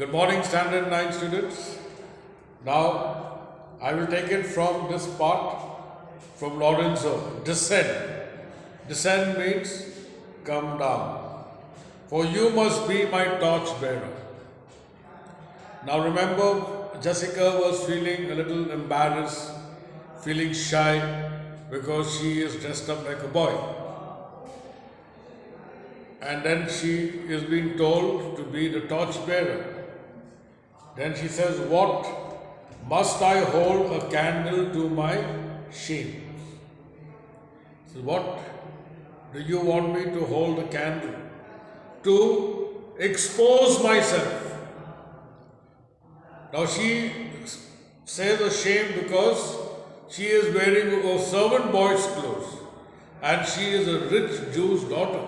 Good morning, Standard 9 students. Now, I will take it from this part from Lorenzo. Descend. Descend means come down. For you must be my torch bearer. Now, remember, Jessica was feeling a little embarrassed, feeling shy because she is dressed up like a boy. And then she is being told to be the torch bearer. Then she says, what must I hold a candle to my shame? So what do you want me to hold a candle? To expose myself. Now she says a shame because she is wearing a servant boy's clothes and she is a rich Jew's daughter.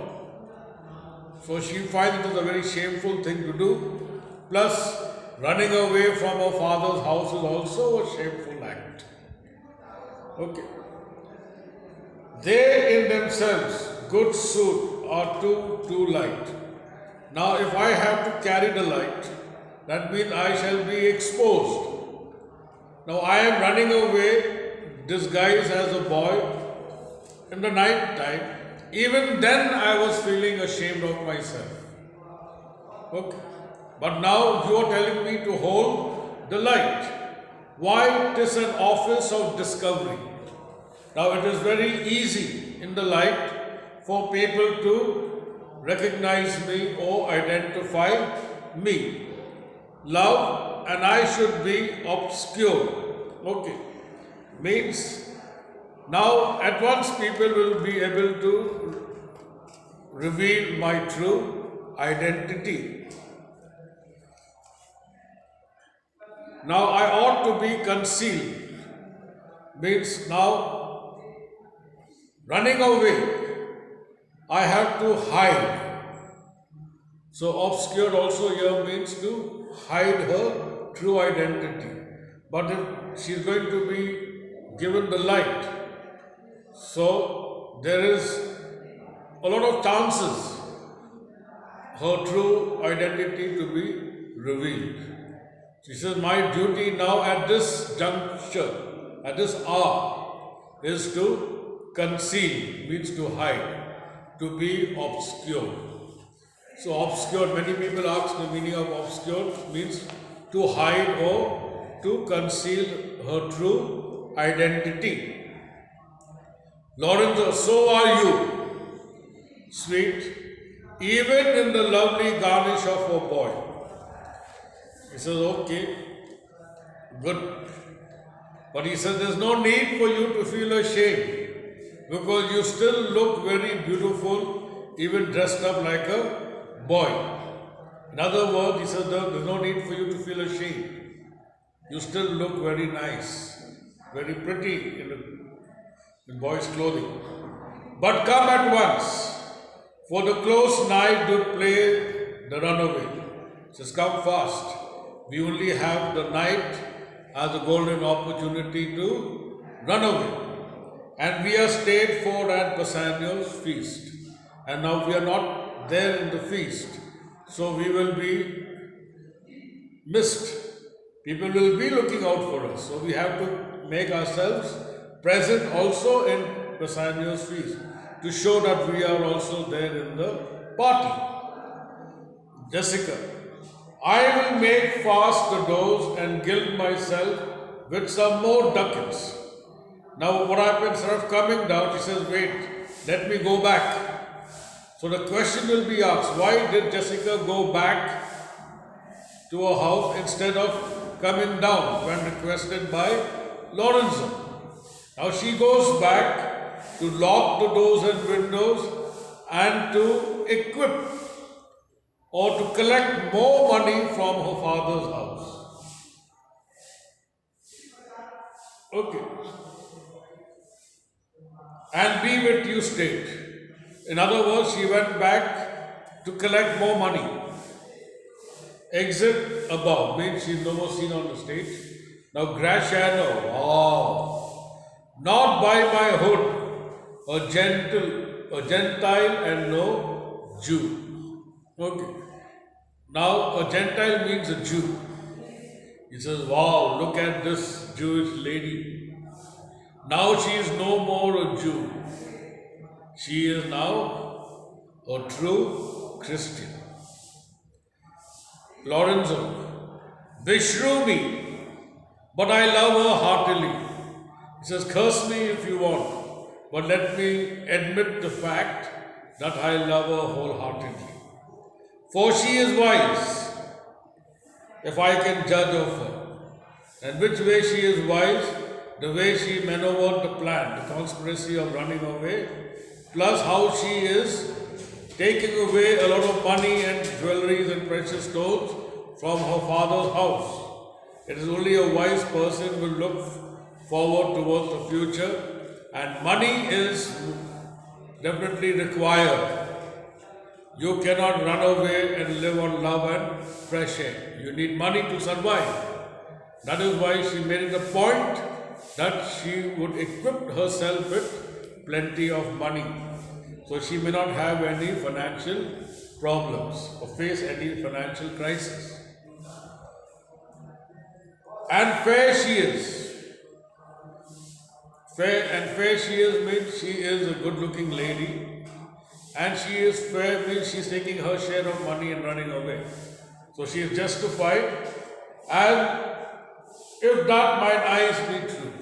So she finds it is a very shameful thing to do. Plus, running away from her father's house is also a shameful act. Okay. They in themselves, good suit, are too light. Now, if I have to carry the light, that means I shall be exposed. Now, I am running away disguised as a boy in the night time. Even then, I was feeling ashamed of myself. Okay. But now you are telling me to hold the light. Why? It is an office of discovery. Now it is very easy in the light for people to recognize me or identify me. Love and I should be obscure. Okay. Means now at once people will be able to reveal my true identity. Now I ought to be concealed. Means now running away, I have to hide. So obscure also here means to hide her true identity. But if she is going to be given the light, so there is a lot of chances her true identity to be revealed. She says, my duty now at this juncture, at this hour, is to conceal, means to hide, to be obscure. So obscure, many people ask the meaning of obscure, means to hide or to conceal her true identity. Lorenzo, so are you, sweet, even in the lovely garnish of a boy. He says, okay, good. But he says, there's no need for you to feel ashamed because you still look very beautiful, even dressed up like a boy. In other words, he says, there's no need for you to feel ashamed. You still look very nice, very pretty in boy's clothing. But come at once, for the close night do play the runaway. He says, come fast. We only have the night as a golden opportunity to run away. And we are stayed for at Bassanio's feast. And now we are not there in the feast. So we will be missed. People will be looking out for us. So we have to make ourselves present also in Bassanio's feast to show that we are also there in the party. Jessica, I will make fast the doors and gild myself with some more ducats. Now what happens, instead of coming down, she says, wait, let me go back. So the question will be asked, why did Jessica go back to her house instead of coming down when requested by Lorenzo? Now she goes back to lock the doors and windows and to equip or to collect more money from her father's house. Okay. And be with you state. In other words, she went back to collect more money. Exit above means she's no more seen on the stage. Now Graciano, wow. Not by my hood, a Gentile and no Jew. Okay. Now, a Gentile means a Jew. He says, wow, look at this Jewish lady. Now she is no more a Jew. She is now a true Christian. Lorenzo, beshrew me, but I love her heartily. He says, curse me if you want, but let me admit the fact that I love her wholeheartedly. For she is wise, if I can judge of her. And which way she is wise? The way she maneuvered the plan, the conspiracy of running away, plus how she is taking away a lot of money and jewelries and precious stones from her father's house. It is only a wise person who will look forward towards the future, and money is definitely required. You cannot run away and live on love and fresh air. You need money to survive. That is why she made it a point that she would equip herself with plenty of money, so she may not have any financial problems or face any financial crisis. And fair she is. Fair she is means she is a good-looking lady. And she is fair means she is taking her share of money and running away. So she is justified. And if that mine eyes be true.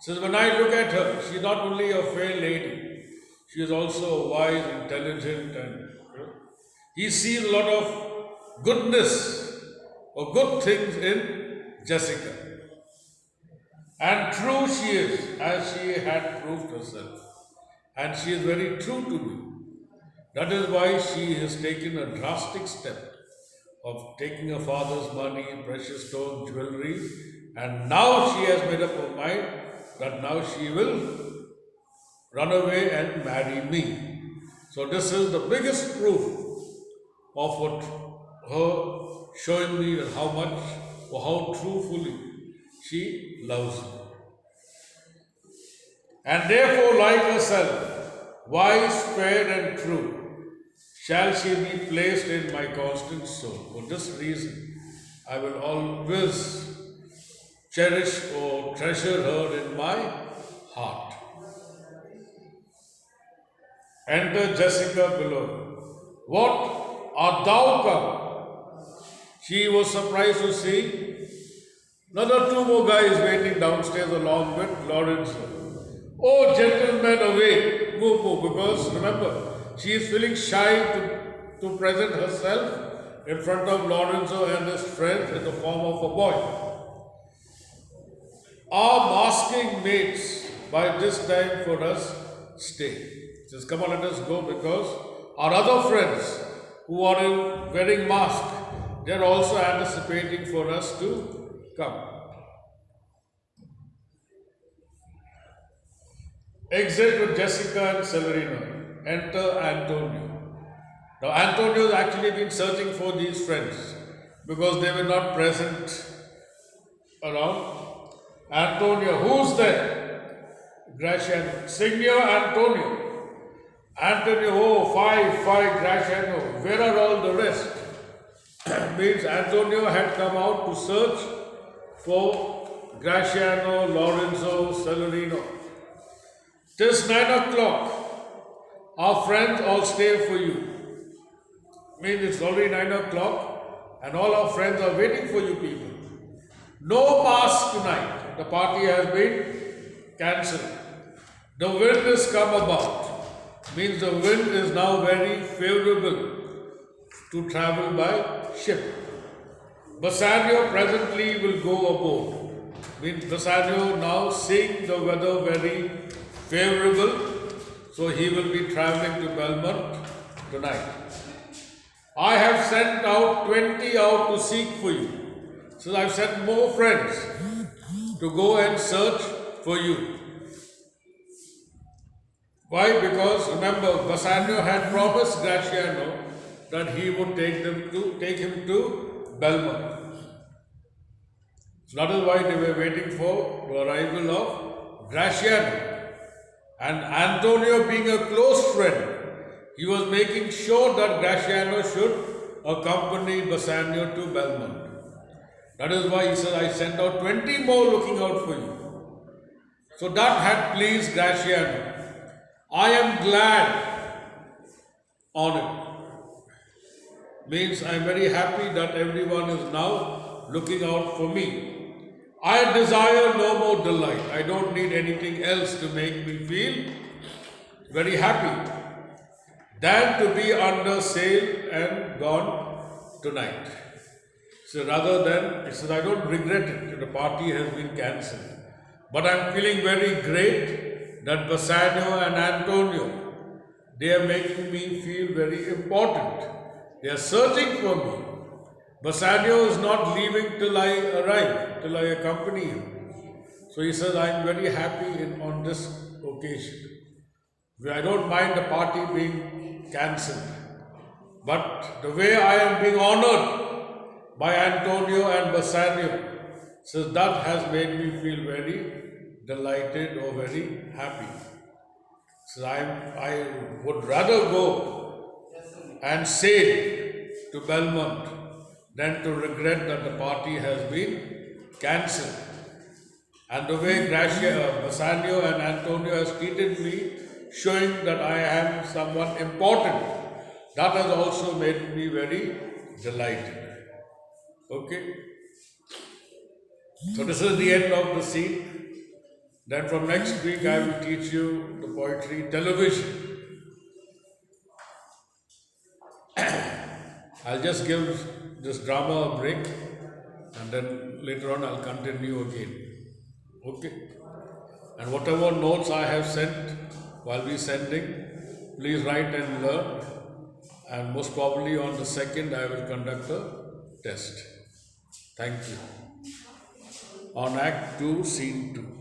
So when I look at her, she is not only a fair lady, she is also wise, intelligent, and he sees a lot of goodness or good things in Jessica. And true she is, as she had proved herself. And she is very true to me. That is why she has taken a drastic step of taking her father's money, precious stones, jewelry, and now she has made up her mind that now she will run away and marry me. So this is the biggest proof of what her showing me that how much or how truthfully she loves me. And therefore, like herself, wise, fair, and true, shall she be placed in my constant soul. For this reason, I will always cherish or treasure her in my heart. Enter Jessica below. What art thou come? She was surprised to see another two more guys waiting downstairs along with Lorenzo. Oh, gentlemen, away, move, because remember, she is feeling shy to present herself in front of Lorenzo and his friends in the form of a boy. Our masking mates by this time for us stay. Says, come on, let us go, because our other friends who are in wearing mask, they are also anticipating for us to come. Exit with Jessica and Severino. Enter Antonio. Now Antonio has actually been searching for these friends because they were not present around. Antonio, who's there? Graciano. Signor Antonio. Antonio, oh, five, Graciano. Where are all the rest? Means Antonio had come out to search for Graciano, Lorenzo, Severino. 'Tis 9 o'clock. Our friends all stay for you. Means it's already 9 o'clock and all our friends are waiting for you people. No mass tonight. The party has been cancelled. The wind has come about. Means the wind is now very favorable to travel by ship. Bassanio presently will go aboard. Means Bassanio now seeing the weather very favorable, so he will be traveling to Belmont tonight. I have sent out 20 out to seek for you. So I've sent more friends to go and search for you. Why? Because remember, Bassanio had promised Graciano that he would take him to Belmont. So that is why they were waiting for the arrival of Graciano. And Antonio, being a close friend, he was making sure that Graciano should accompanied Bassanio to Belmont. That is why he said, I sent out 20 more looking out for you. So that had pleased Gratiano. I am glad on it. Means I am very happy that everyone is now looking out for me. I desire no more delight. I don't need anything else to make me feel very happy than to be under sail and gone tonight. So rather than, he says, I don't regret it. The party has been cancelled. But I'm feeling very great that Bassanio and Antonio, they are making me feel very important. They are searching for me. Bassanio is not leaving till I arrive, till I accompany him. So he says, I am very happy on this occasion. I don't mind the party being cancelled. But the way I am being honored by Antonio and Bassanio, says that has made me feel very delighted or very happy. So I would rather go and sail to Belmont than to regret that the party has been cancelled. And the way Bassanio and Antonio has treated me, showing that I am someone important, that has also made me very delighted. Okay? So this is the end of the scene. Then from next week I will teach you the poetry television. I'll just give this drama a break and then later on I'll continue again. Okay? And whatever notes I have sent while we sending, please write and learn. And most probably on the 2nd I will conduct a test. Thank you. On Act 2, Scene 2.